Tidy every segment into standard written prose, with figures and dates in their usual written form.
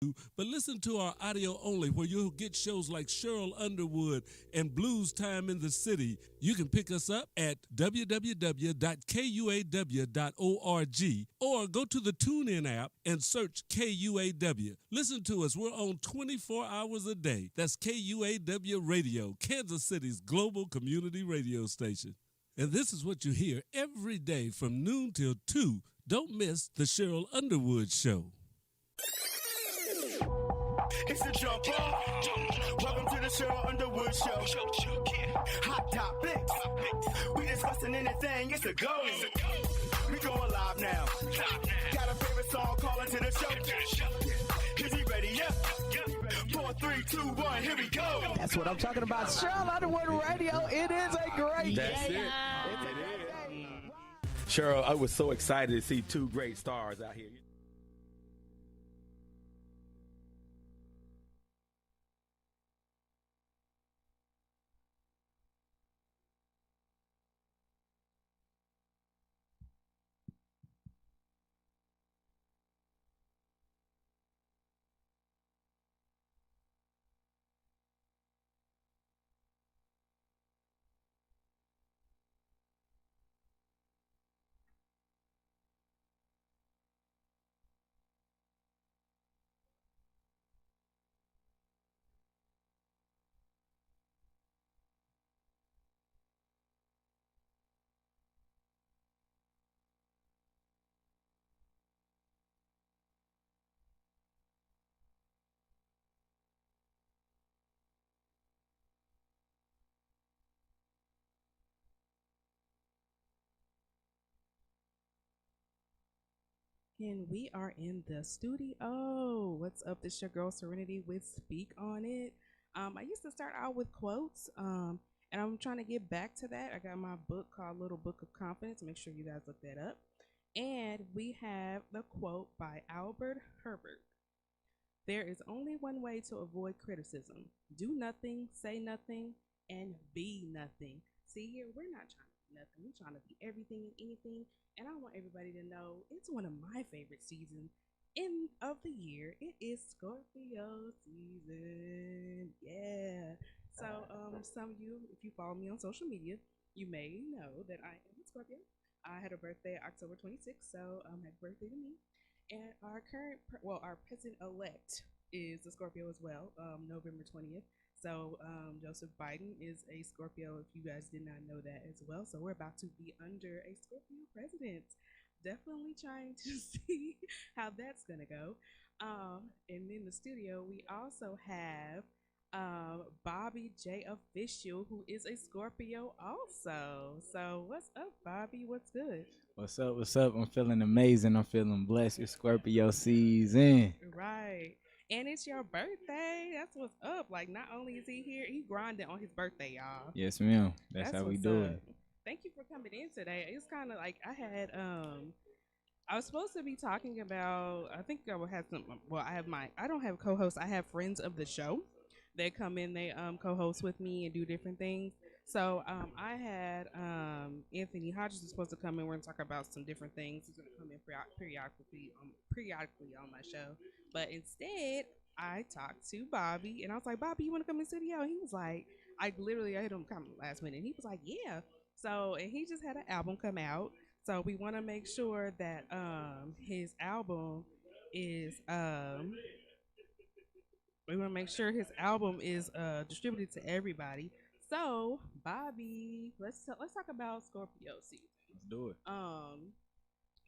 but listen to our audio only where you'll get shows like Cheryl Underwood and Blues Time in the City. You can pick us up at www.kuaw.org or go to the TuneIn app and search KUAW. Listen to us. We're on 24 hours a day. That's KUAW Radio, Kansas City's global community radio station. And this is what you hear every day from noon till 2. Don't miss the Cheryl Underwood Show. It's the jump off. Welcome to the Cheryl Underwood Show. Hot topics. We discussing anything. It's a go. We going live now. Got a favorite song calling to the show. Is he ready? Yeah. 4, 3, 2, 1. Here we go. That's what I'm talking about. Cheryl Underwood Radio. It is a great That's day. it. Cheryl, I was so excited to see two great stars out here. And we are in the studio. What's up? This your girl Serenity with Speak on It. I used to start out with quotes, and I'm trying to get back to that. I got my book called Little Book of Confidence. Make sure you guys look that up. And we have the quote by Albert Herbert. There is only one way to avoid criticism. Do nothing, say nothing, and be nothing. See here, we're not trying to be nothing. We're trying to be everything and anything. And I want everybody to know it's one of my favorite seasons of the year. It is Scorpio season. Yeah. So some of you, if you follow me on social media, you may know that I am a Scorpio. I had a birthday October 26th, so happy birthday to me. And our our president-elect is a Scorpio as well, November 20th. So Joseph Biden is a Scorpio, if you guys did not know that as well. So we're about to be under a Scorpio president. Definitely trying to see how that's going to go. And in the studio, we also have Bobby J. Official, who is a Scorpio also. So what's up, Bobby? What's good? What's up? What's up? I'm feeling amazing. I'm feeling blessed. It's Scorpio season. Right. And it's your birthday. That's what's up. Like, not only is he here, he grinding on his birthday, y'all. Yes, ma'am. That's how we do it. Thank you for coming in today. It's kind of like I was supposed to be talking about, I think I will have some, well, I don't have co-hosts. I have friends of the show. They come in, they co-host with me and do different things. So I had Anthony Hodges was supposed to come in. We're going to talk about some different things. He's going to come in periodically on my show. But instead, I talked to Bobby, and I was like, Bobby, you want to come in the studio? And he was like, I had him come last minute. And he was like, yeah. So, and he just had an album come out. So we want to make sure that his album is distributed to everybody. So, Bobby, let's talk about Scorpio season. Let's do it.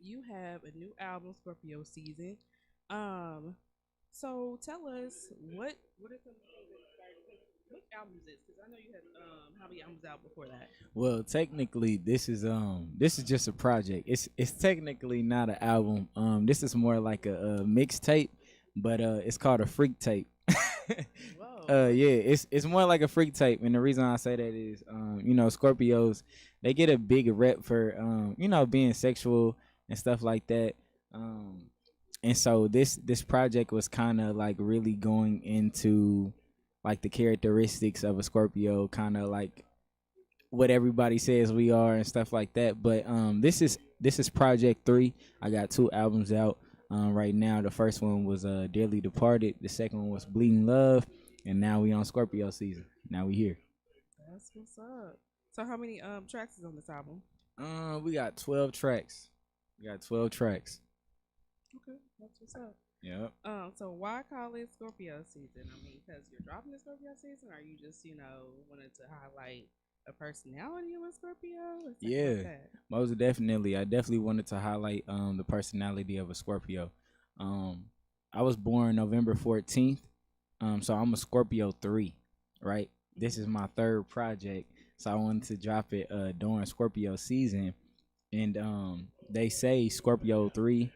You have a new album, Scorpio season. So tell us what are some things that started. What album is this? Because I know you had how many albums out before that? Well, technically, this is just a project. It's technically not an album. This is more like a mixtape, but it's called a freak tape. Whoa. Yeah, it's more like a freak tape, and the reason I say that is, Scorpios, they get a big rep for being sexual and stuff like that. And so this project was kind of like really going into like the characteristics of a Scorpio, kind of like what everybody says we are and stuff like that. But this is project 3. I got 2 albums out. right now. The first one was Dearly Departed. The second one was Bleeding Love, and now we on Scorpio season. Now we here. That's what's up. So how many tracks is on this album? We got 12 tracks. Okay, that's what's up. Yep. So why call it Scorpio season? I mean, because you're dropping the Scorpio season, or you just wanted to highlight a personality of a Scorpio? Or something Yeah, like that? most definitely. I definitely wanted to highlight the personality of a Scorpio. I was born November 14th. So I'm a Scorpio 3, right? This is my third project, so I wanted to drop it during Scorpio season. And they say Scorpio 3,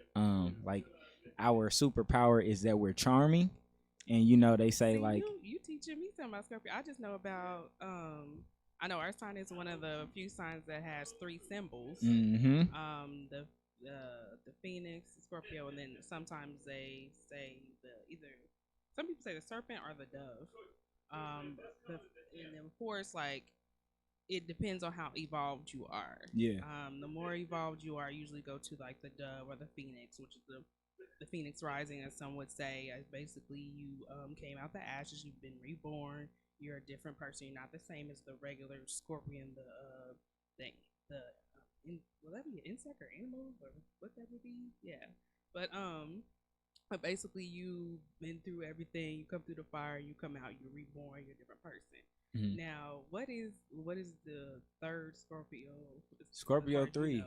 like our superpower is that we're charming, and they say, See, like, you teaching me something about Scorpio. I just know about I know our sign is one of the few signs that has 3 symbols. mm-hmm. The Phoenix, the Scorpio, and then sometimes they say some people say the serpent or the dove. And then of course, like, it depends on how evolved you are. Yeah. The more evolved you are, I usually go to like the dove or the phoenix, which is the phoenix rising, as some would say. Basically, you came out the ashes, you've been reborn. You're a different person. You're not the same as the regular scorpion. Will that be an insect or animal, or what that would be? Yeah, but basically, you've been through everything. You come through the fire. You come out. You're reborn. You're a different person. Mm-hmm. Now, what is the third Scorpio? Scorpio 3.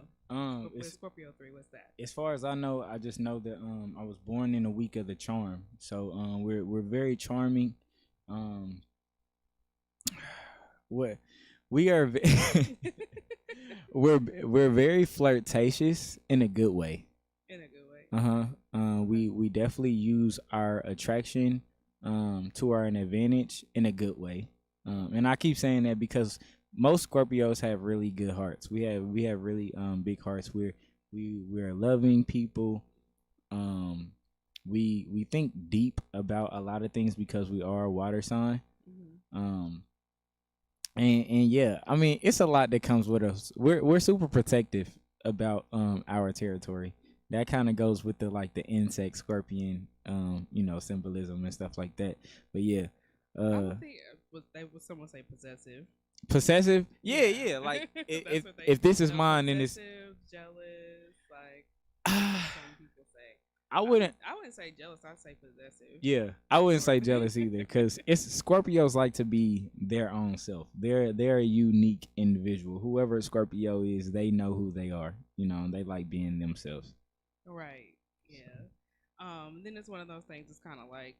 Scorpio 3. What's that? As far as I know, I just know that I was born in a week of the charm. So we're very charming. What we are we're very flirtatious in a good way. In a good way. We definitely use our attraction to our advantage in a good way. And I keep saying that because most Scorpios have really good hearts. We have really big hearts. We're loving people. We think deep about a lot of things because we are a water sign. Mm-hmm. And yeah, I mean, it's a lot that comes with us. We're super protective about our territory. That kind of goes with the insect scorpion symbolism and stuff like that. But yeah, I would think would someone say possessive. Possessive? Yeah. Like if this is mine, then it's jealous. Like some people say. I wouldn't say jealous. I'd say possessive. Yeah, I wouldn't say jealous either, because Scorpios like to be their own self. They're a unique individual. Whoever Scorpio is, they know who they are. And they like being themselves. Right. Yeah. Then it's one of those things. It's kind of like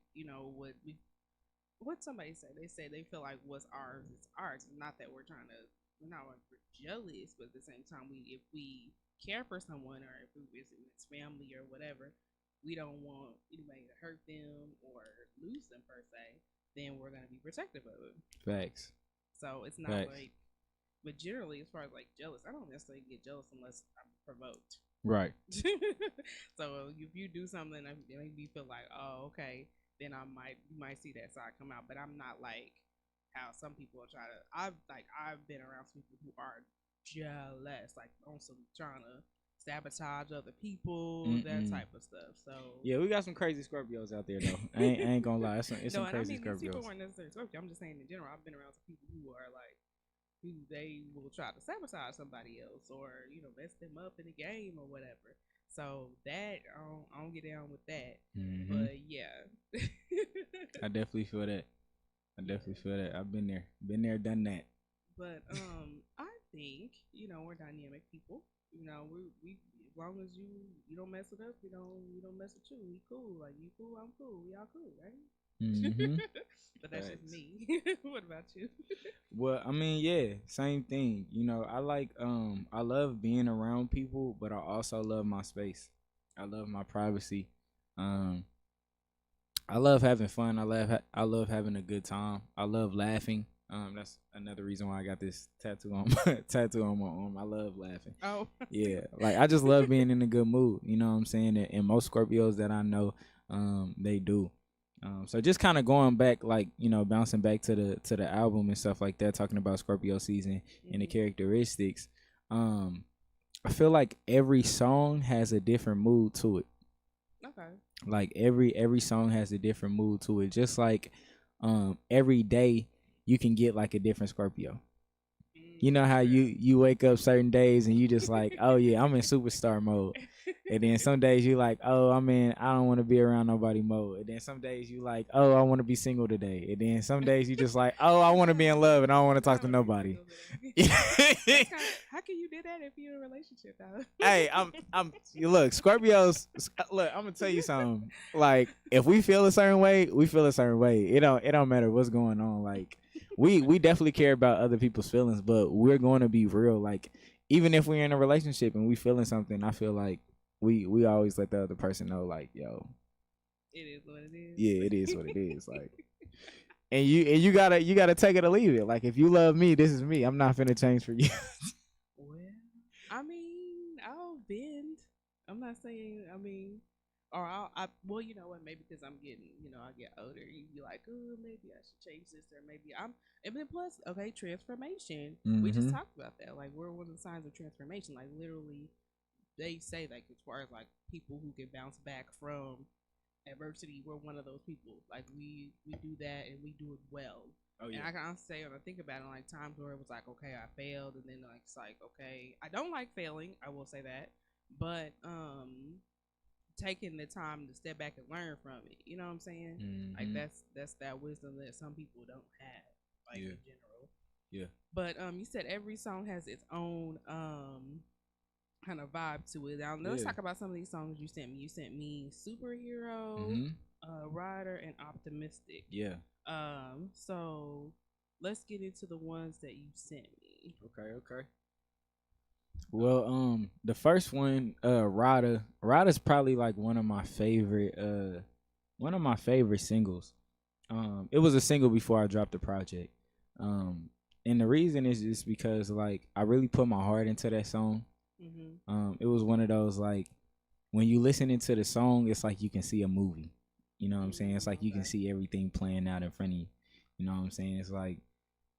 what somebody say. They say they feel like what's ours is ours. Not that we're jealous, but at the same time, if we care for someone, or if it's family or whatever, we don't want anybody to hurt them or lose them per se, then we're gonna be protective of it. Facts. So it's not like, but generally, as far as like jealous, I don't necessarily get jealous unless I'm provoked. Right. So if you do something that make me feel like, oh, okay, then you might see that side come out. But I'm not like how some people try to. I've been around some people who are jealous, like on some trying to sabotage other people, that type of stuff. So yeah, we got some crazy Scorpios out there though. I ain't gonna lie, it's some crazy Scorpios. These people weren't necessarily Scorpio. I'm just saying in general. I've been around some people who are like, who they will try to sabotage somebody else, or mess them up in the game or whatever. So that I don't get down with that. Mm-hmm. But yeah, I definitely feel that. I've been there, done that. But I think we're dynamic people. We as long as you don't mess with us, we don't mess with you. We cool. Like, you cool, I'm cool. We all cool, right? Mm-hmm. But that's just me. What about you? Well, I mean, yeah, same thing. I like I love being around people, but I also love my space. I love my privacy. I love having fun. I love having a good time. I love laughing. That's another reason why I got this tattoo on my arm. I love laughing. Oh. Yeah. Like, I just love being in a good mood. You know what I'm saying? And most Scorpios that I know, they do. So just kind of going back, like, bouncing back to the album and stuff like that, talking about Scorpio season and the characteristics. I feel like every song has a different mood to it. Okay. Like every song has a different mood to it. Just like every day you can get like a different Scorpio. You know how you wake up certain days and you just like, oh yeah, I'm in superstar mode. And then some days you like, oh, I don't want to be around nobody mode. And then some days you like, oh, I want to be single today. And then some days you just like, oh, I want to be in love and I don't want to talk to nobody. How can you do that if you're in a relationship though? Hey, look, Scorpios. Look, I'm gonna tell you something. Like, if we feel a certain way, we feel a certain way. It don't matter what's going on. Like, we definitely care about other people's feelings, but we're going to be real. Like, even if we're in a relationship and we feeling something, I feel like we always let the other person know, like, yo, it is what it is. Yeah, it is what it is. Like, and you gotta take it or leave it. Like, if you love me, this is me. I'm not finna change for you. Well, I mean, I'll bend. I'm not saying. I mean, or well, you know what? Maybe because I'm getting, I get older. You be like, oh, maybe I should change this, or maybe I'm. And then plus, okay, transformation. We just talked about that. Like, we're one of the signs of transformation. Like, literally, they say, like, as far as like people who can bounce back from adversity, we're one of those people. Like, we do that and we do it well. Oh, yeah. And I can honestly say, when I think about it, like times where it was like, okay, I failed, and then like it's like, okay, I don't like failing. I will say that, but taking the time to step back and learn from it. You know what I'm saying? Mm-hmm. Like that's that wisdom that some people don't have, like in general. Yeah. But you said every song has its own kind of vibe to it. Now let's talk about some of these songs you sent me. You sent me Superhero, Rider, and Optimistic. Yeah. So let's get into the ones that you sent me. Okay. Well, the first one, Rider's probably like one of my favorite singles. It was a single before I dropped the project. And the reason is just because like I really put my heart into that song. Mm-hmm. It was one of those, like, when you listen into the song, it's like you can see a movie. You know what I'm saying? It's like you can see everything playing out in front of you. You know what I'm saying? It's like,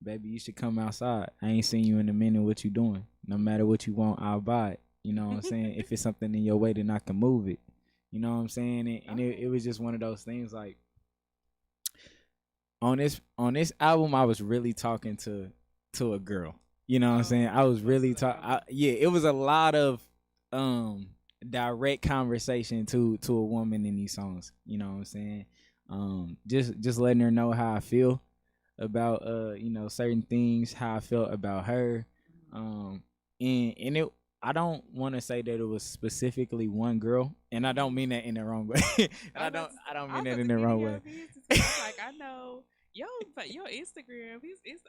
baby, you should come outside. I ain't seen you in a minute. What you doing? No matter what you want, I'll buy it. You know what I'm saying? If it's something in your way, then I can move it. You know what I'm saying? And it was just one of those things, like, on this album, I was really talking to a girl. You know what I'm saying? I was really it was a lot of direct conversation to a woman in these songs. You know what I'm saying? Just letting her know how I feel about certain things, how I felt about her. And it, I don't want to say that it was specifically one girl, and I don't mean that in the wrong way. I don't mean that in the wrong way. Like, I know your Instagram,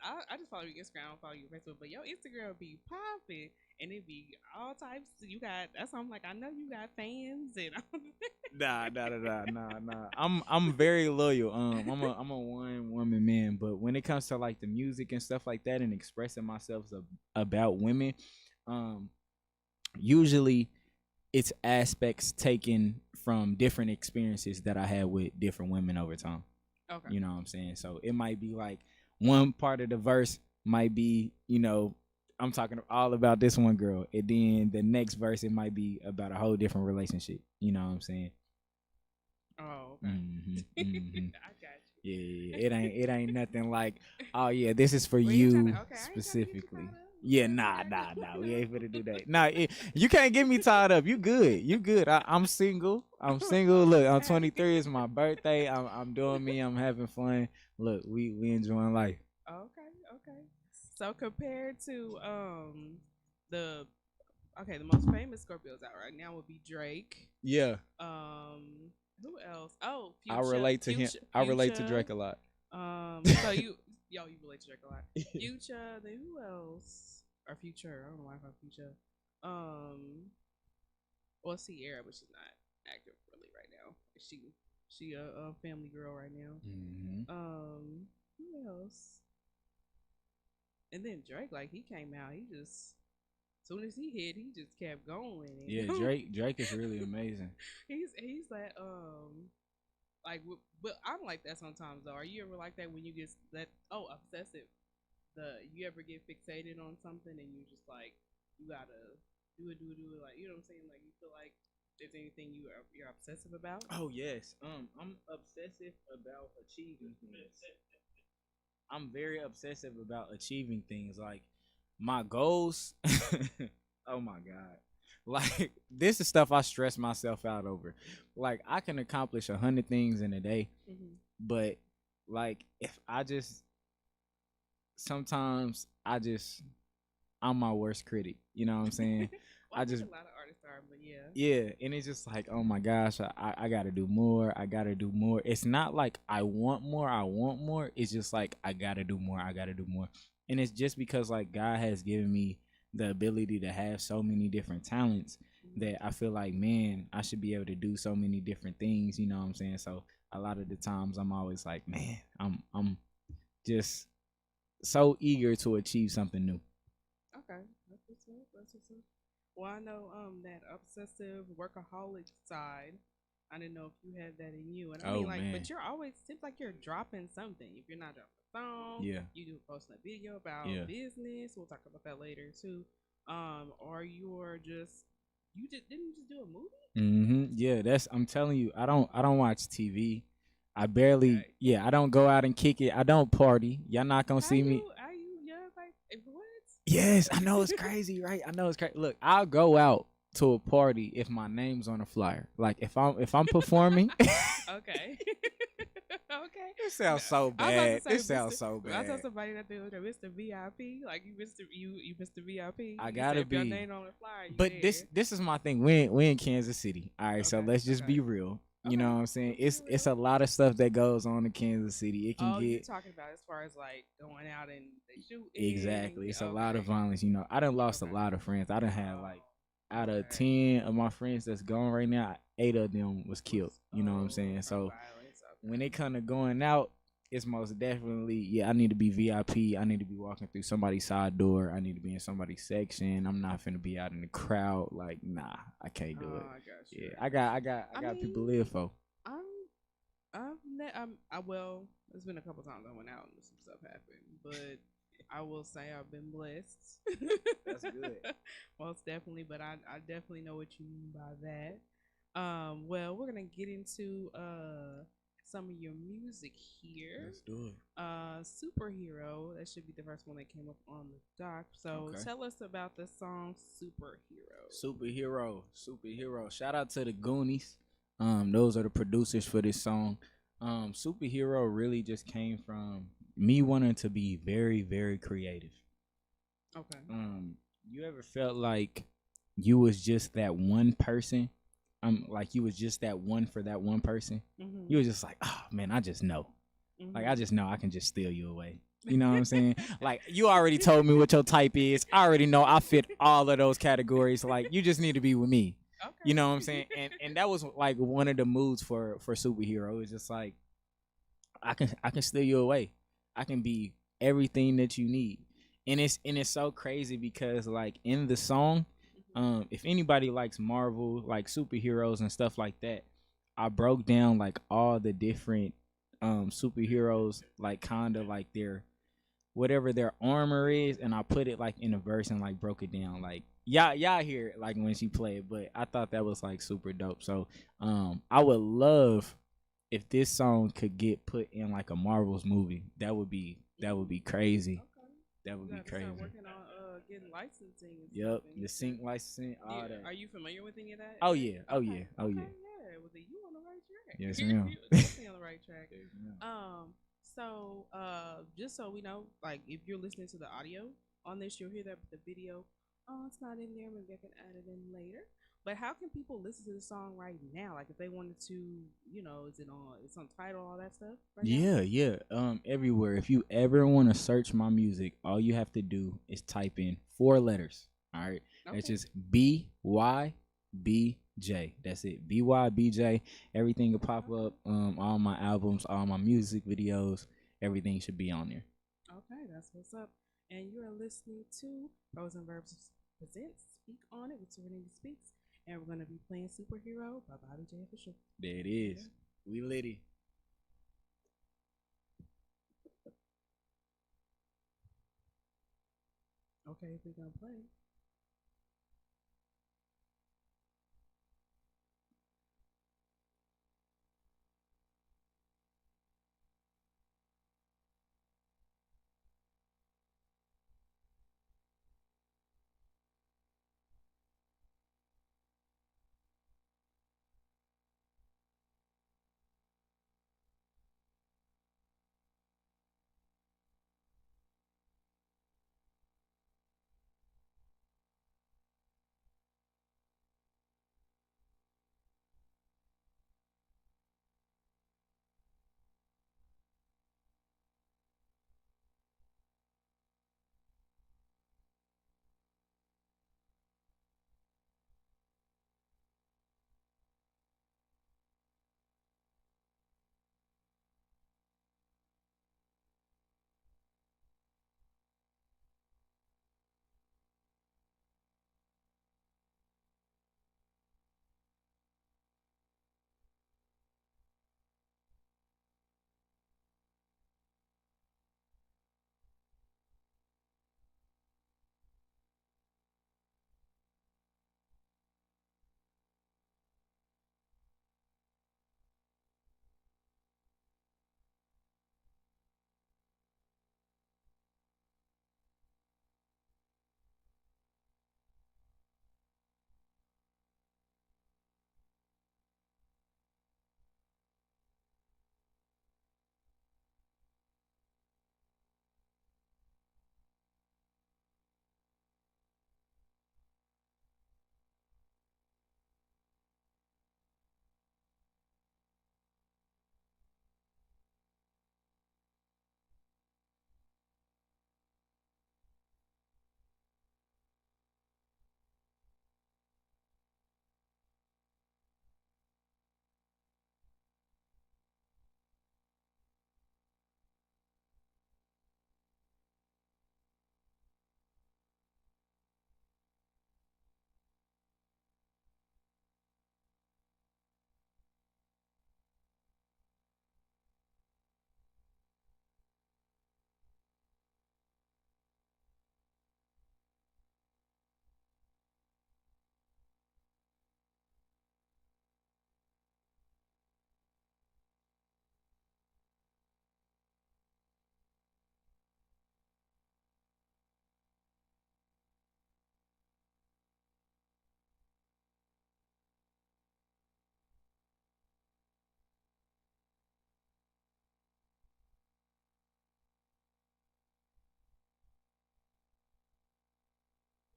I just follow your Instagram, I don't follow your Facebook, but your Instagram be popping, and it be all types. You got, that's why I'm like, I know you got fans, and nah. I'm very loyal. I'm a one woman man, but when it comes to like the music and stuff like that, and expressing myself about women, usually it's aspects taken from different experiences that I had with different women over time. Okay. You know what I'm saying? So it might be like one part of the verse might be, I'm talking all about this one girl. And then the next verse, it might be about a whole different relationship. You know what I'm saying? Oh, okay. I got you. Yeah. It ain't nothing like, oh yeah, this is for you specifically. Yeah, nah. We ain't finna do that. Nah, you can't get me tied up. You good. I'm single. Look, I'm 23. It's my birthday. I'm doing me. I'm having fun. Look, we enjoying life. Okay. So compared to the most famous Scorpios out right now would be Drake. Yeah. Who else? Oh, Future. I relate to him. I relate to Drake a lot. So you relate to Drake a lot. Future, then who else? Or Future, I don't know why I call Future. Well, Sierra, but she's not active really right now. She a family girl right now. Mm-hmm. Who else? And then Drake, like, he came out, he just, as soon as he hit, he just kept going. Yeah, Drake is really amazing. He's like but I'm like that sometimes though. Are you ever like that when you get that obsessive? You ever get fixated on something and you just like, you gotta do it, like, you know what I'm saying? Like, you feel like Is there anything you're obsessive about? Oh yes. I'm obsessive about achieving things. I'm very obsessive about achieving things. Like my goals. Oh my god. Like this is stuff I stress myself out over. Like I can accomplish 100 things in a day, Mm-hmm. but like if I just sometimes I'm my worst critic. You know what I'm saying? Well, I just a lot of artists are, but yeah. yeah, and it's just like, oh my gosh, I gotta do more. I gotta do more. It's not like I want more. I want more. It's just like I gotta do more. I gotta do more. And it's just because like God has given me the ability to have so many different talents that I feel like, man, I should be able to do so many different things. You know what I'm saying? So a lot of the times I'm always like, man, I'm just so eager to achieve something new. Okay, that's what's up. That's what's up. Well, I know that obsessive workaholic side. I didn't know if you had that in you, and I Oh, mean, like, man. but you're always seems like you're dropping something. If you're not dropping a song, Yeah. you do posting a video about Yeah. business. We'll talk about that later too. Or you're just didn't you just do a movie? Yeah, that's I'm telling you, I don't watch TV. I barely Okay. yeah, I don't go out and kick it. I don't party. Y'all not gonna see me. Are you young? Like what? Yes, I know it's crazy, right? I know it's crazy. Look, I'll go out to a party if my name's on a flyer. Like if I'm performing. Okay. Okay. It sounds so I was about bad. to say It sounds Mr. so I told bad. somebody that they was Mr. VIP, like you Mr. VIP. I You gotta say if your be. name on the flyer, you But there. this is my thing. We in Kansas City. All right, so Okay, let's just okay. be real. You Okay, know what I'm saying? let's be It's a lot of stuff that goes on in Kansas City. It can Oh, you're get talking about as far as like going out and they shooting. exactly. It's a lot of Okay. violence. You know, I done lost Okay. a lot of friends. I done had like out of Okay. 10 of my friends that's gone right now, 8 of them was killed. You know what I'm saying? So Violence, okay. when it kind of going out, it's most definitely yeah. I need to be VIP. I need to be walking through somebody's side door. I need to be in somebody's section. I'm not finna be out in the crowd. Like nah, I can't do it. I got you. Yeah, I got people to live for. Well, there's been a couple times I went out and some stuff happened, but I will say I've been blessed. That's good. Most definitely, but I definitely know what you mean by that. Well, we're gonna get into some of your music here. Let's do it. Superhero, that should be the first one that came up on the doc. So Okay. tell us about the song Superhero. Superhero. Shout out to the Goonies. Those are the producers for this song. Superhero really just came from me wanting to be very, very creative. Okay. You ever felt like you was just that one person? Like you was just that one for that one person. Mm-hmm. You was just like, oh man, I just know. Mm-hmm. Like I just know I can just steal you away. You know what I'm saying? Like you already told me what your type is. I already know I fit all of those categories. Like you just need to be with me. Okay. You know what I'm saying? And that was like one of the moods for Superhero. It's just like I can steal you away. I can be everything that you need. And it's so crazy because like in the song, if anybody likes Marvel, like superheroes and stuff like that, I broke down like all the different superheroes, like kind of like their whatever their armor is, and I put it like in a verse and like broke it down. Like y'all hear it like when she played, but I thought that was like super dope. So I would love if this song could get put in like a Marvel's movie. That would be crazy. Okay. That would be crazy. Start working on getting licensing. And Yep, stuff and the sync licensing, all yeah. that. Are you familiar with any of that? Oh yeah, oh Okay. yeah, oh yeah. Yeah, well, then you on the right track. Yes, You ma'am. definitely on the right track. Yes, ma'am. So just so we know, like if you're listening to the audio on this, you'll hear that the video. Oh, it's not in there. Maybe I can add it in later. But how can people listen to the song right now? Like if they wanted to, you know, it's on Tidal, all that stuff. Right now? Yeah. Everywhere. If you ever want to search my music, all you have to do is type in 4 letters. All right. Okay. It's just BYBJ. That's it. BYBJ. Everything will pop up. All my albums, all my music videos, everything should be on there. Okay, that's what's up. And you are listening to Prose and Verbs presents Speak on It with Serenity Speaks. And we're going to be playing Superhero by Bobby J. Official. There it is. Yeah. We litty. Okay, we're going to play.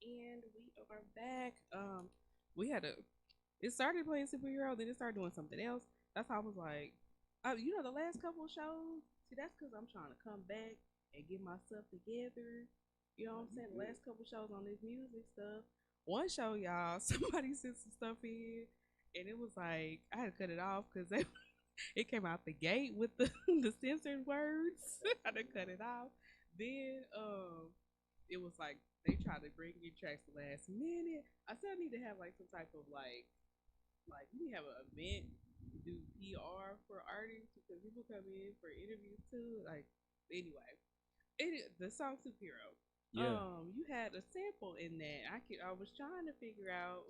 And we are back. We had a. It started playing superhero, then it started doing something else. That's how I was like, the last couple of shows. See, that's because I'm trying to come back and get my stuff together. You know what I'm saying? The last couple shows on this music stuff. One show, y'all, somebody sent some stuff in, and it was like I had to cut it off because it came out the gate with the the censored words. I had to cut it off. Then it was like they tried to bring in tracks the last minute. I still need to have like some type of like we need to have an event, do PR for artists because people come in for interviews too. Like anyway, the song Superhero. Yeah. You had a sample in that. I was trying to figure out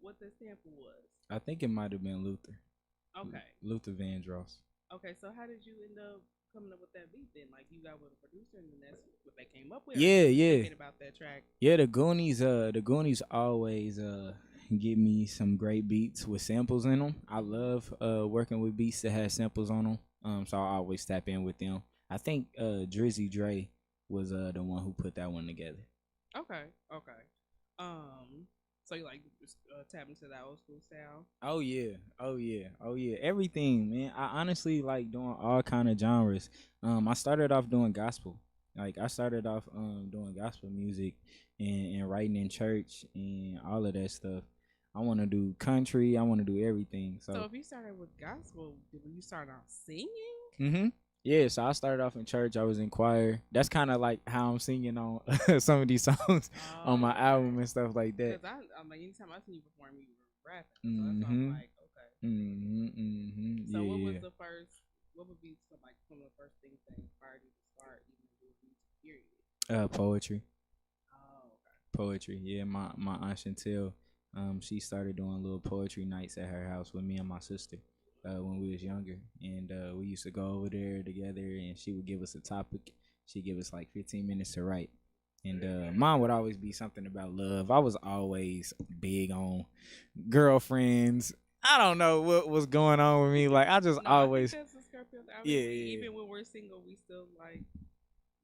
what the sample was. I think it might have been Luther. Okay. Luther Vandross. Okay, so how did you end up coming up with that beat then? Like you got with a producer and then that's what they came up with? Yeah, yeah. About that track. Yeah, the Goonies always give me some great beats with samples in them. I love working with beats that have samples on them. So I always tap in with them. I think Drizzy Dre was the one who put that one together. Okay. So you like tap into that old school style? Oh yeah. Everything, man. I honestly like doing all kind of genres. I started off doing gospel. Like I started off doing gospel music and writing in church and all of that stuff. I want to do country. I want to do everything. So if you started with gospel, did you start off singing? Mm-hmm. Yeah, so I started off in church. I was in choir. That's kind of like how I'm singing on some of these songs on my album and stuff like that. Because I'm like, anytime I see you perform, you were rapping. So that's why I'm like, okay. So what was the first? What would be some of the first things that inspired you to start even doing music? Period. Poetry. Oh, okay. Poetry. Yeah, my aunt Chantel, she started doing little poetry nights at her house with me and my sister. When we was younger, and we used to go over there together, and she would give us a topic. She'd give us like 15 minutes to write, and mine would always be something about love. I was always big on girlfriends. I don't know what was going on with me. Like I just always, I think that's a Scorpio. Yeah. Even when we're single, we still like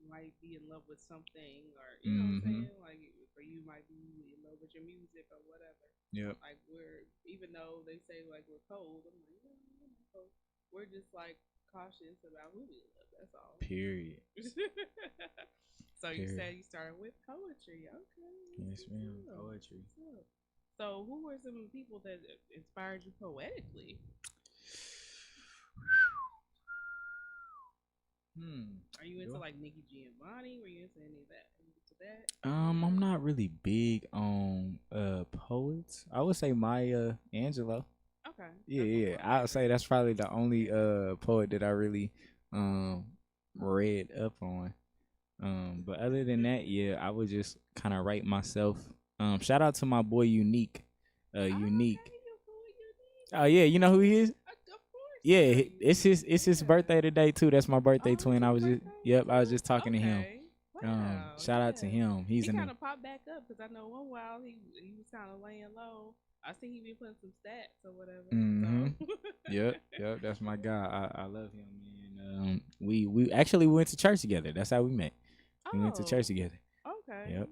might be in love with something, or you know what I'm saying. Like for you, might be in love with your music or whatever. Yep. Like even though they say like we're cold, I'm like, we're just like cautious about who we love. That's all. Period. So you said you started with poetry. Okay. Yes, ma'am. Poetry. So who were some people that inspired you poetically? Are you into like Nikki Giovanni? Were you into any of that? I'm not really big on poets. I would say Maya Angelou. Okay. Yeah. I would say that's probably the only poet that I really read up on. But other than that, yeah, I would just kind of write myself. Shout out to my boy Unique. Unique. Oh yeah, you know who he is? Yeah, it's his birthday today too. That's my birthday twin. I was just talking to him. Wow, shout out to him. He kind of popped back up because I know one while he was kind of laying low. I think he been putting some stats or whatever. So. Yep. That's my guy. I love him, man. We actually went to church together. That's how we met. We went to church together. Okay. Yep.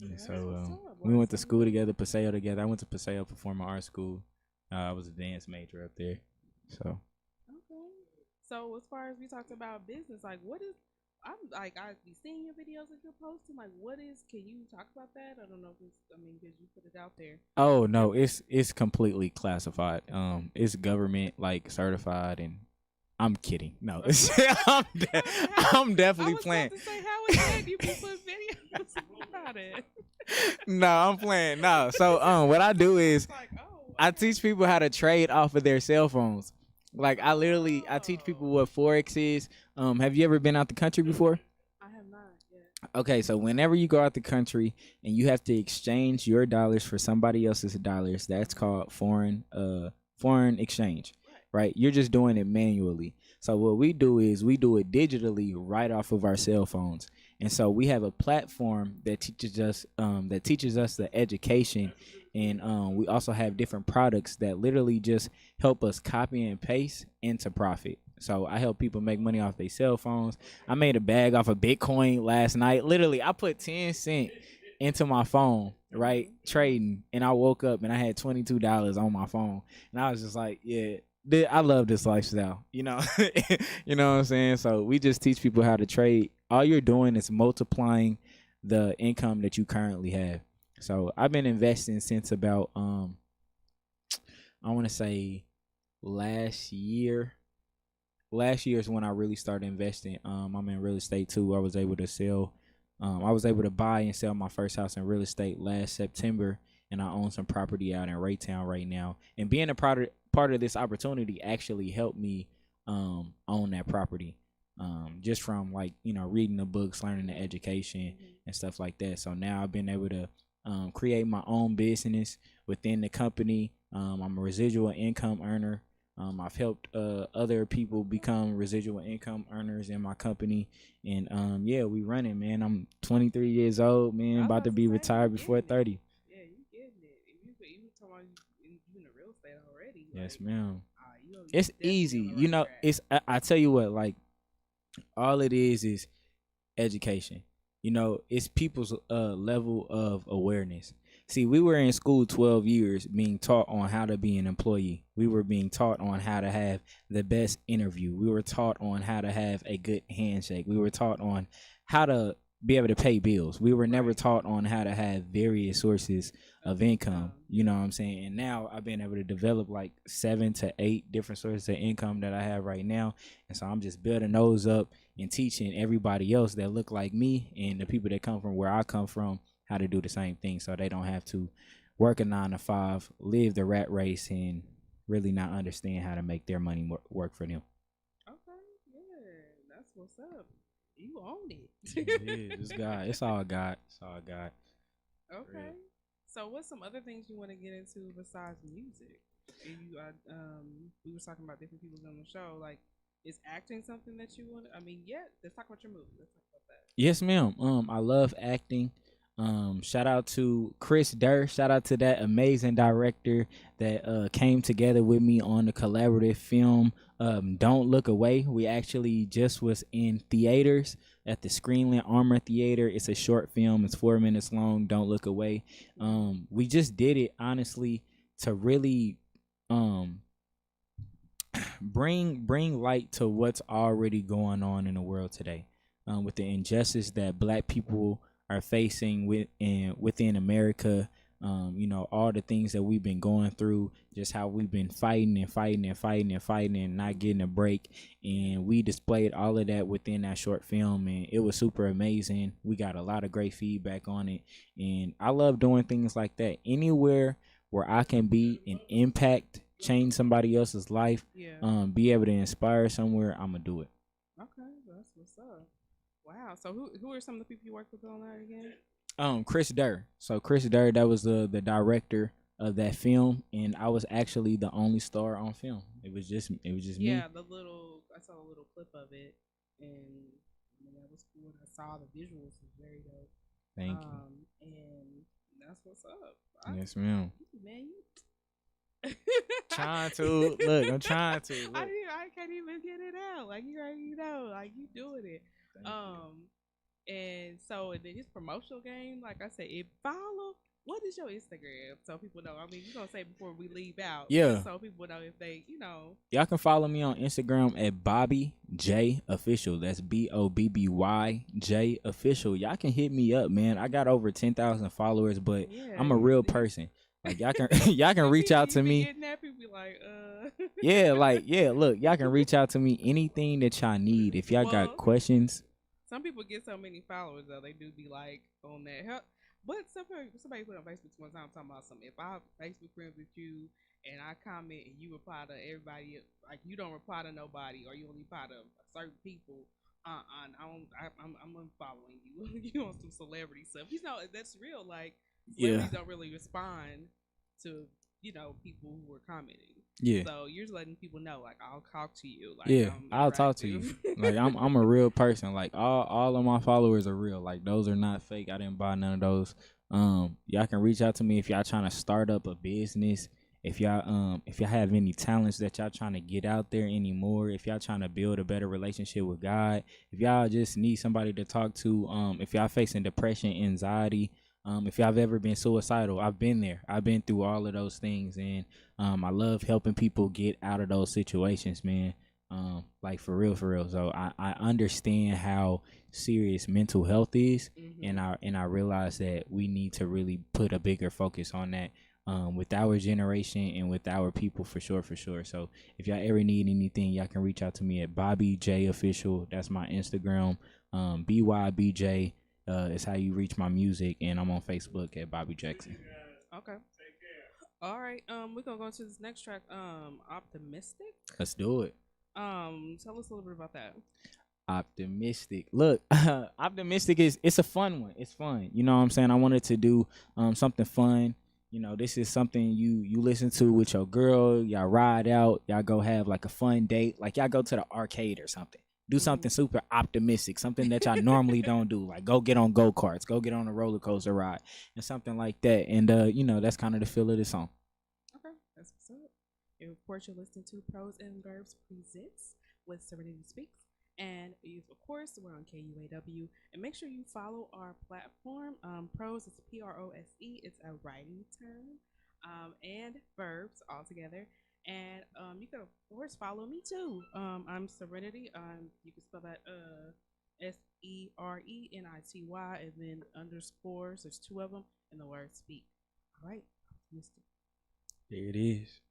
And so we went to school together, Paseo together. I went to Paseo Performing Arts School. I was a dance major up there. So. Okay. So as far as we talked about business, like what is? I be seeing your videos that you're posting. Like, can you talk about that? I don't know if because you put it out there. Oh no, it's completely classified. It's government like certified, and I'm kidding. No, I'm definitely playing. I was about to say, how is that you can put videos about it? No, I'm playing. No, so what I do is I teach people how to trade off of their cell phones. Like I teach people what Forex is. Have you ever been out the country before? I have not yet. Okay, so whenever you go out the country and you have to exchange your dollars for somebody else's dollars, that's called foreign exchange, right? You're just doing it manually. So what we do is we do it digitally right off of our cell phones. And so we have a platform that teaches us the education, and we also have different products that literally just help us copy and paste into profit. So I help people make money off their cell phones. I made a bag off of Bitcoin last night. Literally, I put 10 cents into my phone, right? Trading. And I woke up and I had $22 on my phone. And I was just like, yeah, I love this lifestyle, you know? You know what I'm saying? So we just teach people how to trade. All you're doing is multiplying the income that you currently have. So I've been investing since about, I want to say last year. Last year is when I really started investing. I'm in real estate too. I was able to buy and sell my first house in real estate last September, and I own some property out in Raytown right now. And being a part of this opportunity actually helped me own that property, just from reading the books, learning the education and stuff like that. So now I've been able to create my own business within the company. I'm a residual income earner. I've helped other people become residual income earners in my company, and we running, man. I'm 23 years old, man, about to be retired before 30. Yeah, you getting it. If you talking about you in the real estate already. Yes, ma'am. It's easy, I tell you what, like, all it is education. It's people's level of awareness. See, we were in school 12 years being taught on how to be an employee. We were being taught on how to have the best interview. We were taught on how to have a good handshake. We were taught on how to be able to pay bills. We were never taught on how to have various sources of income. You know what I'm saying? And now I've been able to develop like 7 to 8 different sources of income that I have right now. And so I'm just building those up and teaching everybody else that look like me and the people that come from where I come from how to do the same thing, so they don't have to work a 9 to 5, live the rat race, and really not understand how to make their money work for them. Okay, yeah, that's what's up. You own it. Yeah, it's God. It's all God. It's all God. Okay. So, what's some other things you want to get into besides music? We were talking about different people on the show. Like, is acting something that you want? Let's talk about your movie. Let's talk about that. Yes, ma'am. I love acting. Shout out to Chris Durr. Shout out to that amazing director that came together with me on the collaborative film Don't Look Away. We actually just was in theaters at the Screenland Armor Theater. It's a short film. It's 4 minutes long. Don't Look Away. We just did it honestly to really bring light to what's already going on in the world today, with the injustice that Black people are facing within America. All the things that we've been going through, just how we've been fighting and not getting a break. And we displayed all of that within that short film, and it was super amazing. We got a lot of great feedback on it, and I love doing things like that. Anywhere where I can be an impact, change somebody else's life, be able to inspire somewhere, I'm gonna do it. Okay, that's what's up. Wow. So who are some of the people you work with on that again? Chris Durr. So Chris Durr, that was the director of that film, and I was actually the only star on film. It was just me. Yeah, I saw a little clip of it, and that was cool. I saw the visuals was very dope. Thank you. And that's what's up. Yes, ma'am. Man, trying to look. I'm trying to. Look. I can't even get it out. Like you already know, like you doing it. And so then his promotional game, like I said, follow. What is your Instagram? So people know. You're gonna say before we leave out. Yeah. So people know if they, Y'all can follow me on Instagram at Bobby J Official. That's BOBBY J Official. Y'all can hit me up, man. I got over 10,000 followers, but I'm a real person. Like y'all can reach out to me. People be like, Look, y'all can reach out to me anything that y'all need. If y'all got questions. Some people get so many followers though, they do be like on that. But somebody put on Facebook one time talking about something. If I Facebook friends with you and I comment and you reply to everybody, like you don't reply to nobody or you only reply to certain people, I'm unfollowing you. You on some celebrity stuff. That's real. Like celebrities don't really respond to people who are commenting. Yeah. So you're just letting people know, like, I'll talk to you. Like, I'll talk to you. Like I'm a real person. Like all of my followers are real. Like those are not fake. I didn't buy none of those. Y'all can reach out to me if y'all trying to start up a business. If y'all have any talents that y'all trying to get out there anymore. If y'all trying to build a better relationship with God. If y'all just need somebody to talk to. If y'all facing depression, anxiety. If y'all have ever been suicidal, I've been there. I've been through all of those things, and I love helping people get out of those situations, man. Like for real, for real. So I understand how serious mental health is, and I realize that we need to really put a bigger focus on that. With our generation and with our people, for sure, for sure. So if y'all ever need anything, y'all can reach out to me at Bobby J Official. That's my Instagram. BYBJ is how you reach my music, and I'm on Facebook at Bobby Jackson. Okay. All right. We're gonna go to this next track. Optimistic. Let's do it. Tell us a little bit about that. Optimistic. Look, optimistic it's a fun one. It's fun. You know what I'm saying? I wanted to do something fun. You know, this is something you listen to with your girl. Y'all ride out. Y'all go have like a fun date. Like y'all go to the arcade or something. Do something super optimistic, something that y'all normally don't do. Like go get on go-karts, go get on a roller coaster ride, and something like that. And you know, that's kind of the feel of the song. Okay, that's what's up. And of course, you're listening to Prose and Verbs Presents with Serenity Speaks. And of course, we're on KUAW. And make sure you follow our platform. Prose is Prose. It's a writing term. And verbs all together. And you can, of course, follow me too. I'm Serenity. You can spell that Serenity, and then underscores. There's 2 of them, and the word speak. All right. Optimistic. There it is.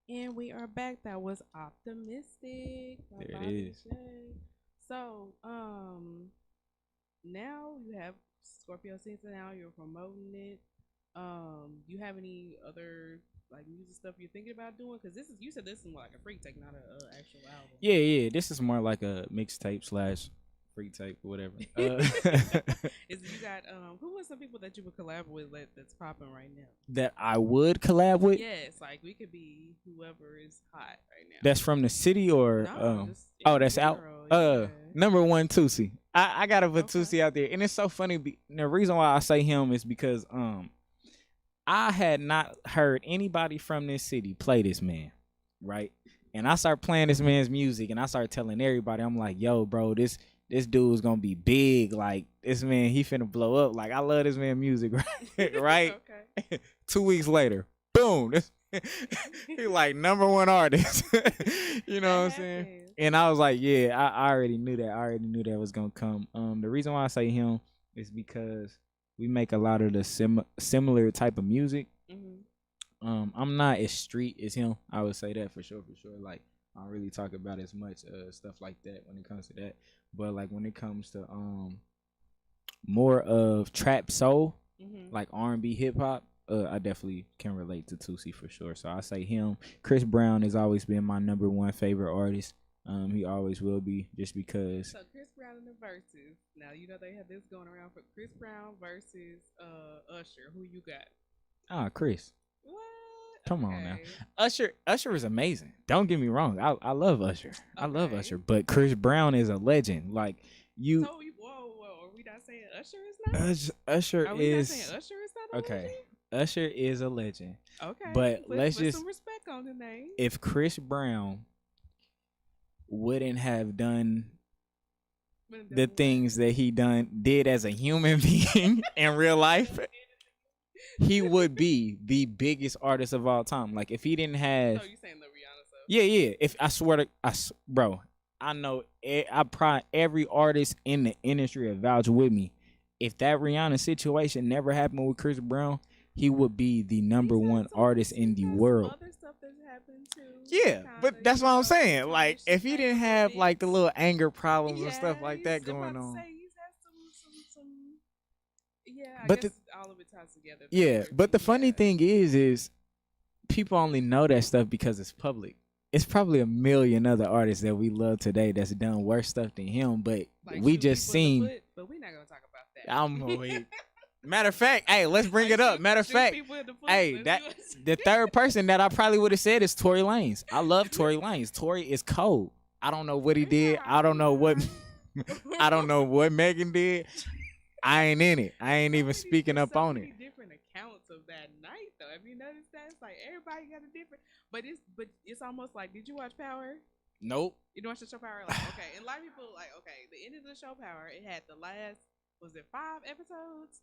And we are back. That was Optimistic by There it Bobby is. J. So, now you have Scorpio season. Now you're promoting it. You have any other like music stuff you're thinking about doing? Because this is, you said this is more like a freak take, not a actual album. Yeah. This is more like a mixtape / free tape or whatever. Is you got who are some people that you would collab with that's popping right now? That I would collab with. Yes, like we could be whoever is hot right now. That's from the city or No, just oh, any that's out. girl, yeah. Number 1, Tusi. I gotta put Okay. Tusi out there, and it's so funny. The reason why I say him is because I had not heard anybody from this city play this man, right? And I start playing this man's music, and I start telling everybody, I'm like, yo, bro, this dude's gonna be big. Like, this man, he finna blow up. Like, I love this man's music, right? Right? Okay. 2 weeks later, boom. He like #1 artist. You know what I'm saying? happens. And I was like, yeah, I already knew that. I already knew that was gonna come. The reason why I say him is because we make a lot of the similar type of music. I'm not as street as him. I would say that for sure. Like, I don't really talk about as much stuff like that when it comes to that. But like when it comes to more of trap soul, like R&B hip hop, I definitely can relate to Tusi for sure. So I say him. Chris Brown has always been my #1 favorite artist. He always will be, just because. So Chris Brown in the verses. Now you know they have this going around for Chris Brown versus Usher. Who you got? Chris. What? Come on now. Okay. Usher is amazing. Don't get me wrong. I love Usher. I love Okay. Usher. But Chris Brown is a legend. Like, you. So whoa. Are we not saying Usher is not? Usher Are we not is. saying Usher is not a Okay. legend? Usher is a legend. Okay. But let's put just. some respect on the name. If Chris Brown wouldn't have done the things that he did as a human being in real life, he would be the biggest artist of all time. Like, if he didn't have. So you saying the Rihanna stuff? Yeah. If I swear to, bro, I know. I probably every artist in the industry will vouch with me. If that Rihanna situation never happened with Chris Brown, he would be the #1 artist in the world. Other stuff that's happened too. Yeah, but that's what I'm saying. Like, if he didn't have like the little anger problems and stuff like that going on. He's had some. Yeah, I But guess all of it ties together. Yeah, but the funny thing is people only know that stuff because it's public. It's probably a million other artists that we love today that's done worse stuff than him, but Like, we shoot just people in the seen. foot, but we're not gonna talk about that. Matter of fact, hey, let's bring it up. Matter of fact, hey, the third person that I probably would have said is Tory Lanez. I love Tory Lanez. Tory is cold. I don't know what he did. I don't know what Megan did. I ain't in it. I ain't even speaking up on it. Different accounts of that night, though. Have you noticed that? It's like everybody got a different. But it's almost like, did you watch Power? Nope. You didn't watch the show Power? Like, okay. And a lot of people like, okay, the end of the show Power, it had the last, was it 5 episodes?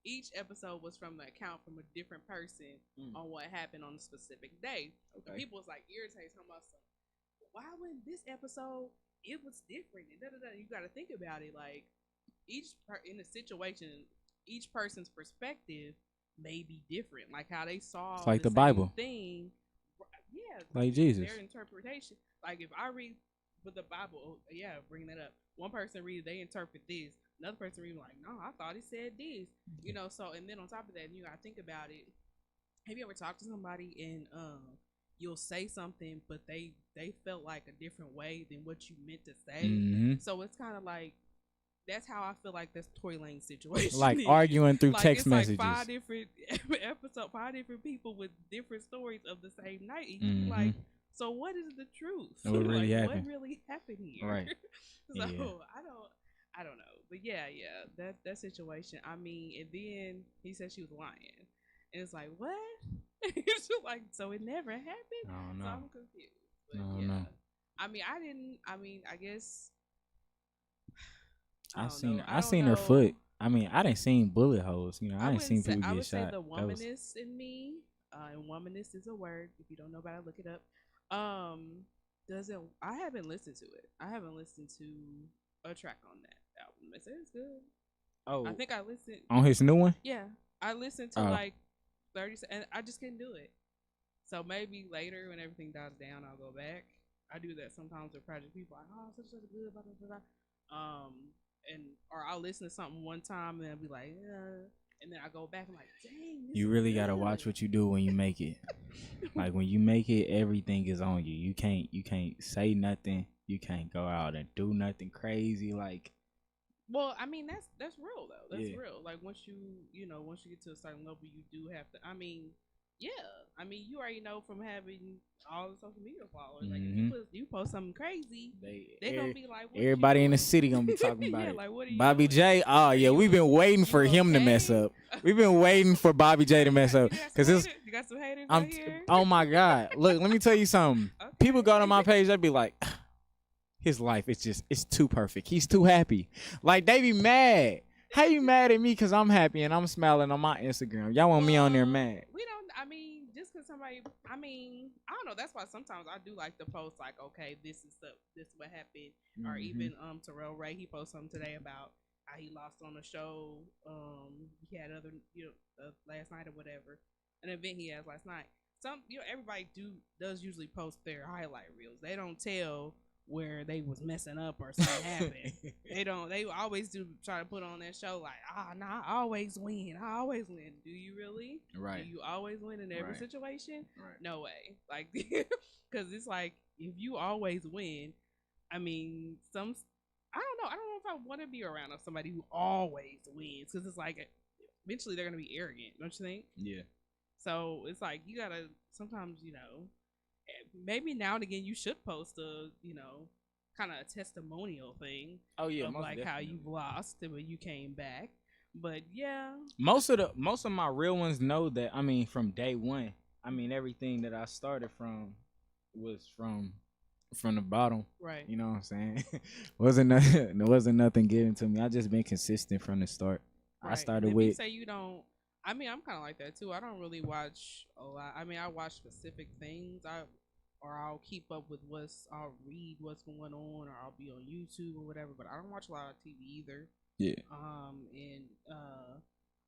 Each episode was from the account from a different person on what happened on a specific day. Okay. And people was like irritated, talking about some. Why when this episode it was different? And you got to think about it. Like, in a situation, each person's perspective may be different. Like how they saw it's like the same Bible thing. Yeah, like Jesus. Their interpretation. Like if I read with the Bible, bringing that up. One person reads, they interpret this. Another person reads like, no, I thought it said this. You know, so and then on top of that, you gotta think about it. Have you ever talked to somebody and you'll say something, but they felt like a different way than what you meant to say? Mm-hmm. So it's kind of like that's how I feel like that's Tory Lane's situation. Like arguing through like, text it's messages. Like 5 different episodes, 5 different people with different stories of the same night. And you like, so what is the truth? What really happened? What really happened here? Right. So yeah. I don't know. But yeah, that situation. I mean, and then he said she was lying. And it's like, what? It's like, so it never happened? Oh, no. So I'm confused. But No. I guess I seen her foot. I mean, I didn't seen bullet holes. You know, I didn't seen people get shot. I would say the womanist in me, and womanist is a word. If you don't know about it, look it up. I haven't listened to it. I haven't listened to a track on that album. They say it's good. Oh, I think I listened on his new one. Yeah, I listened to like 30, and I just couldn't do it. So maybe later when everything dies down, I'll go back. I do that sometimes with project people. Like, oh, such good, blah blah blah. Or I'll listen to something one time and I'll be like, and then I go back and like, dang. You really gotta watch what you do when you make it. Like when you make it, everything is on you. You can't say nothing. You can't go out and do nothing crazy. Like, well, I mean that's real though. That's real. Like once you get to a certain level, you do have to. I mean, Yeah, I mean, you already know from having all the social media followers. Like, if you post something crazy, they're gonna be like, what everybody you in the doing? city gonna be talking about Yeah, it. like, what are you Bobby doing? J. Oh yeah, we've been waiting for him to mess okay? up. We've been waiting for Bobby J to mess up You got because some it's. haters? You got some haters out here? Oh my God! Look, let me tell you something. Okay. People go to my page, they be like, his life is just it's too perfect. He's too happy. Like they be mad. How you mad at me because I'm happy and I'm smiling on my Instagram? Y'all want me on there mad? We don't. I mean, just because somebody. I mean, I don't know. That's why sometimes I do like to post like, okay, this is what happened, or even Terrell Ray. He posted something today about how he lost on a show. He had other last night or whatever, an event he has last night. Everybody does usually post their highlight reels. They don't tell where they was messing up or something happened. They always do try to put on that show like, nah, I always win. Do you really? Right. Do you always win in every Right. situation? Right. No way. Like, because it's like, if you always win, I mean, I don't know. I don't know if I want to be around somebody who always wins, because it's like, eventually they're going to be arrogant, don't you think? Yeah. So it's like, you got to sometimes, maybe now and again you should post a, kind of a testimonial thing. Oh yeah, of most like how definitely. you've lost and when you came back. But yeah, Most of my real ones know that. I mean, from day one. I mean, everything that I started from was from the bottom. right. You know what I'm saying? wasn't nothing given to me. I just been consistent from the start. Right. I started if with. you say you don't. I mean, I'm kind of like that too. I don't really watch a lot. I mean, I watch specific things. I'll keep up with I'll read what's going on, or I'll be on YouTube or whatever. But I don't watch a lot of TV either. Yeah. And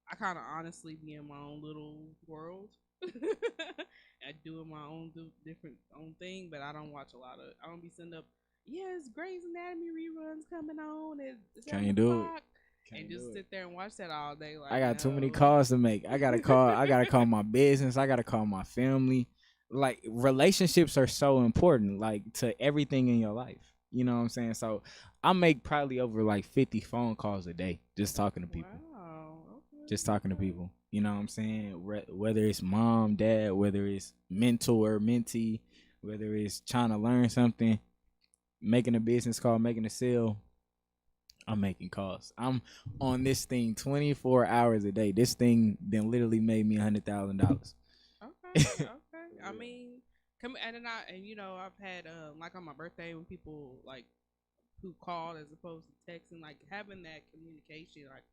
I kind of honestly be in my own little world. I doing my own different own thing, but I don't watch a lot of. I don't be sending up. Yes, Grey's Anatomy reruns coming on at 7 Can't do it. o'clock. And just sit there and watch that all day. Like, I got too many calls to make. I gotta call my business. I gotta call my family. Like, relationships are so important, like, to everything in your life. You know what I'm saying? So I make probably over like 50 phone calls a day just talking to people. Wow. Okay. Just talking to people. You know what I'm saying? Whether it's mom, dad, whether it's mentor, mentee, whether it's trying to learn something, making a business call, making a sale. I'm making calls. I'm on this thing 24 hours a day. This thing then literally made me $100,000. Okay. I mean, I've had like on my birthday when people like who called as opposed to texting, like having that communication, like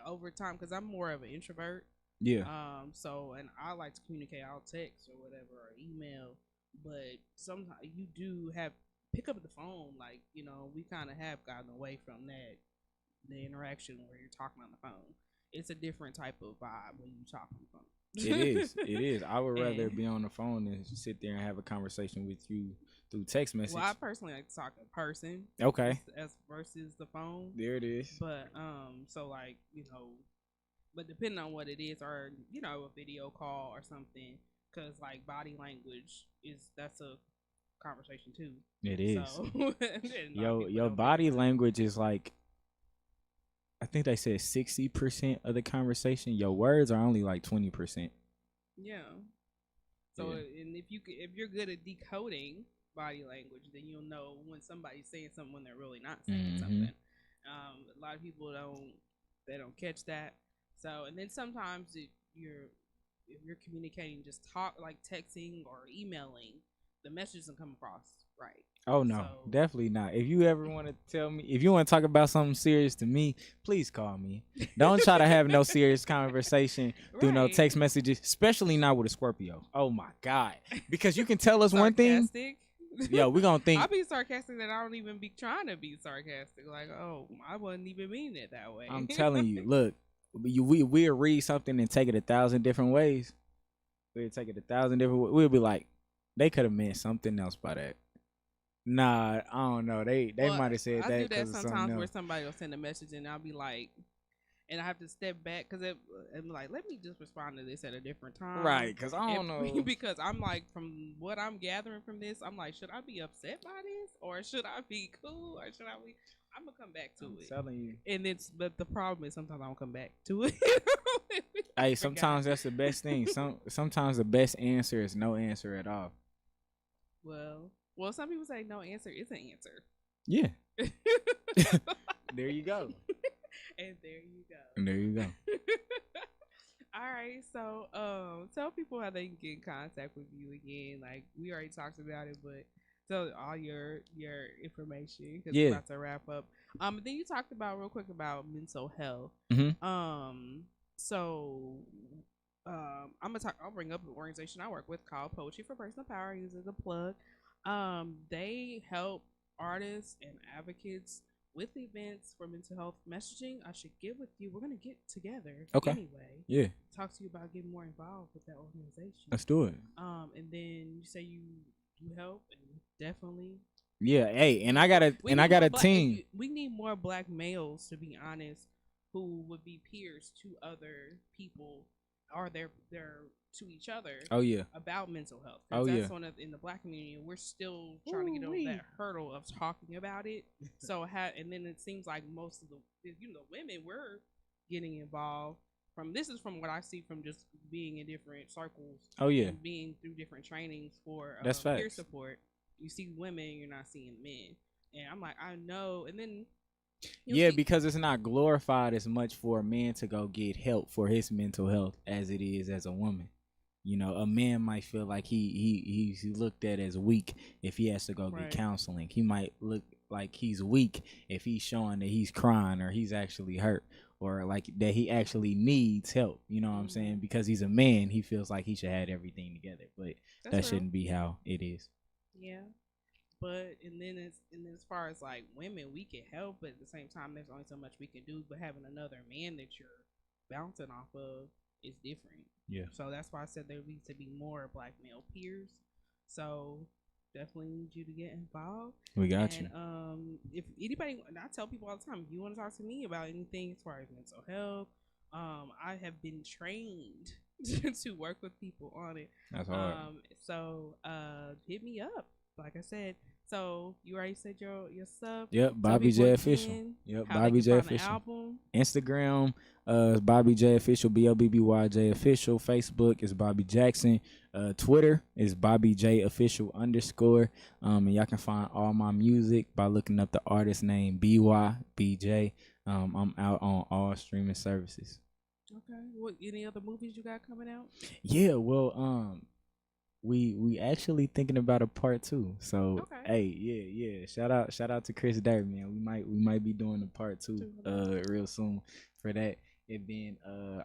over time, because I'm more of an introvert. Yeah. So, and I like to communicate. I'll text or whatever or email, but sometimes you do have pick up the phone. Like, we kind of have gotten away from the interaction where you're talking on the phone. It's a different type of vibe when you talk on the phone. It is. I would rather be on the phone than sit there and have a conversation with you through text message. Well, I personally like to talk in person. Okay. As versus the phone. There it is. But so like, but depending on what it is, or a video call or something, because like body language that's a conversation too. It is. So, your body language is like, I think they said 60% of the conversation. Your words are only like 20%. Yeah. So and if you're good at decoding body language, then you'll know when somebody's saying something when they're really not saying something. A lot of people don't catch that. So, and then sometimes if you're communicating, just talk like texting or emailing, the message doesn't come across right. Oh no, definitely not. If you ever want to if you want to talk about something serious to me, please call me. Don't try to have no serious conversation through no text messages, especially not with a Scorpio. Oh my God, because you can tell us one thing. Yo, we gonna think. I'll be sarcastic that I don't even be trying to be sarcastic. Like, oh, I wasn't even meaning it that way. I'm telling you, look, we'll read something and take it 1,000 different ways. We'll take it 1,000 different ways. We'll be like, they could have meant something else by that. Nah, I don't know. They might have said that. I do that sometimes where somebody will send a message and I'll be like, and I have to step back because I'm like, let me just respond to this at a different time. Right, because I don't know. Because I'm like, from what I'm gathering from this, I'm like, should I be upset by this? Or should I be cool? Or should I be... I'm going to come back to it. I'm telling you. But the problem is sometimes I don't come back to it. Hey, sometimes that's the best thing. Sometimes the best answer is no answer at all. Well, some people say no answer is an answer. Yeah. There you go. And there you go. And there you go. All right, so tell people how they can get in contact with you again. Like we already talked about it, but tell all your information because we're about to wrap up. Then you talked about real quick about mental health. So I'll bring up the organization I work with called Poetry for Personal Power. I use it as a plug. They help artists and advocates with events for mental health messaging. I should get with you. We're gonna get together anyway. Yeah. Talk to you about getting more involved with that organization. Let's do it. And then you say you help, and definitely. Yeah. Hey, and I got a team. We need more black males, to be honest, who would be peers to other people or their to each other. Oh yeah. About mental health. Oh that's yeah. one of in the black community, we're still trying to get over that hurdle of talking about it. And then it seems like most of the women we're getting involved from. This is from what I see from just being in different circles. Oh yeah. And being through different trainings for that's peer facts. support. You see women, you're not seeing men, and I'm like, I know, and then. Because it's not glorified as much for a man to go get help for his mental health as it is as a woman. You know, a man might feel like he's looked at as weak if he has to go get counseling. He might look like he's weak if he's showing that he's crying or he's actually hurt or like that he actually needs help. You know what I'm saying? Because he's a man, he feels like he should have everything together, but that shouldn't be how it is. Yeah. But and then as far as like women, we can help, but at the same time, there's only so much we can do. But having another man that you're bouncing off of is different. Yeah. So that's why I said there needs to be more black male peers. So definitely need you to get involved. We got you. If anybody, and I tell people all the time, if you want to talk to me about anything as far as mental health, I have been trained to work with people on it. That's hard. So hit me up. Like I said, so you already said your stuff. Yep, Bobby J Official. Yep, Bobby J Official. Instagram, Bobby J Official, BOBBY Official. Facebook is Bobby Jackson. Twitter is Bobby J Official _. And y'all can find all my music by looking up the artist name BYBJ. I'm out on all streaming services. Okay. What any other movies you got coming out? Yeah, well, we actually thinking about a part 2. So hey, yeah. Shout out to Chris Derry, man. We might be doing a part 2 real soon for that. And then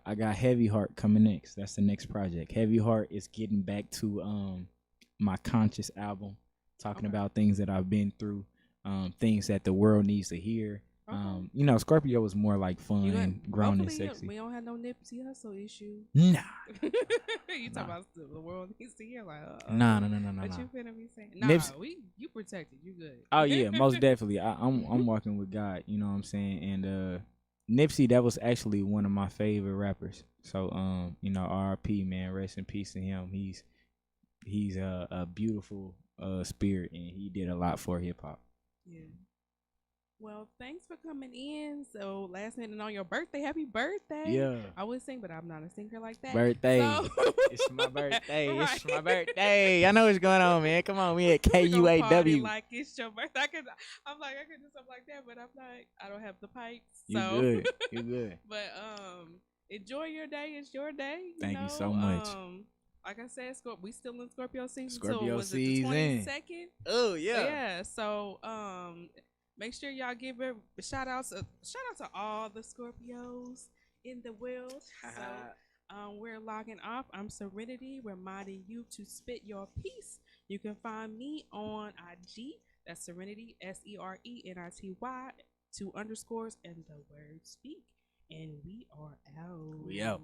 I got Heavy Heart coming next. That's the next project. Heavy Heart is getting back to my conscious album, talking about things that I've been through, things that the world needs to hear. Scorpio was more like fun, grown and sexy. We don't have no Nipsey Hussle issue. Nah. You talk about the world needs to hear like. Nah. What you finna be saying? Nah, you protected. You good. Oh yeah, most definitely. I'm walking with God. You know what I'm saying? And Nipsey, that was actually one of my favorite rappers. So R.I.P. man, rest in peace to him. He's a beautiful spirit, and he did a lot for hip hop. Yeah. Well, thanks for coming in. So last minute on your birthday, happy birthday. Yeah. I would sing, but I'm not a singer like that. Birthday. So. It's my birthday. Right. It's my birthday. I know what's going on, man. Come on, we at KUAW. Like it's your birthday. I could do something like that, but I don't have the pipes. You so. Good. You good. But enjoy your day. It's your day. Thank you so much. Like I said, we still in Scorpio season. Scorpio was season. It the 22nd? Oh yeah. Yeah. So make sure y'all give a shout out to all the Scorpios in the world. So we're logging off. I'm Serenity, reminding you to spit your piece. You can find me on IG. That's Serenity, SERENITY, 2 underscores and the word speak. And we are out. We out.